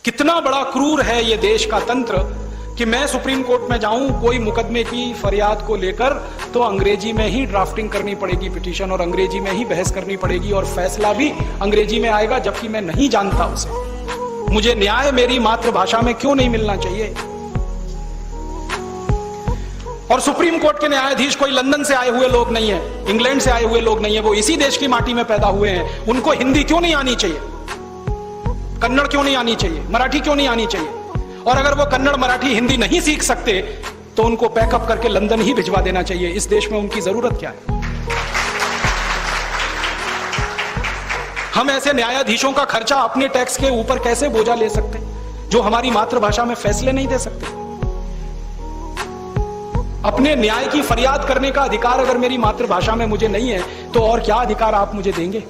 कितना बड़ा क्रूर है ये देश का तंत्र कि मैं सुप्रीम कोर्ट में जाऊं कोई मुकदमे की फरियाद को लेकर तो अंग्रेजी में ही ड्राफ्टिंग करनी पड़ेगी पिटीशन, और अंग्रेजी में ही बहस करनी पड़ेगी, और फैसला भी अंग्रेजी में आएगा, जबकि मैं नहीं जानता उसे। मुझे न्याय मेरी मातृभाषा में क्यों नहीं मिलना चाहिए? और सुप्रीम कोर्ट के न्यायाधीश कोई लंदन से आए हुए लोग नहीं है, इंग्लैंड से आए हुए लोग नहीं है, वो इसी देश की माटी में पैदा हुए हैं। उनको हिंदी क्यों नहीं आनी चाहिए? कन्नड़ क्यों नहीं आनी चाहिए? मराठी क्यों नहीं आनी चाहिए? और अगर वो कन्नड़ मराठी हिंदी नहीं सीख सकते तो उनको पैकअप करके लंदन ही भिजवा देना चाहिए। इस देश में उनकी जरूरत क्या है? हम ऐसे न्यायाधीशों का खर्चा अपने टैक्स के ऊपर कैसे बोझा ले सकते जो हमारी मातृभाषा में फैसले नहीं दे सकते? अपने न्याय की फरियाद करने का अधिकार अगर मेरी मातृभाषा में मुझे नहीं है तो और क्या अधिकार आप मुझे देंगे?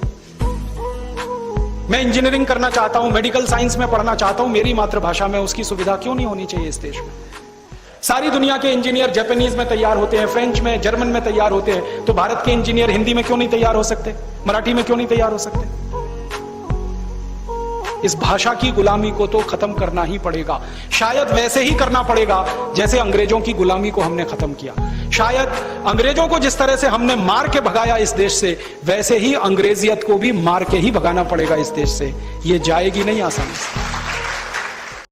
मैं इंजीनियरिंग करना चाहता हूं, मेडिकल साइंस में पढ़ना चाहता हूं, मेरी मातृभाषा में उसकी सुविधा क्यों नहीं होनी चाहिए इस देश में? सारी दुनिया के इंजीनियर जापानीज में तैयार होते हैं, फ्रेंच में, जर्मन में तैयार होते हैं, तो भारत के इंजीनियर हिंदी में क्यों नहीं तैयार हो सकते? मराठी में क्यों नहीं तैयार हो सकते? इस भाषा की गुलामी को तो खत्म करना ही पड़ेगा। शायद वैसे ही करना पड़ेगा जैसे अंग्रेजों की गुलामी को हमने खत्म किया। शायद अंग्रेजों को जिस तरह से हमने मार के भगाया इस देश से, वैसे ही अंग्रेजियत को भी मार के ही भगाना पड़ेगा इस देश से। ये जाएगी नहीं आसानी से।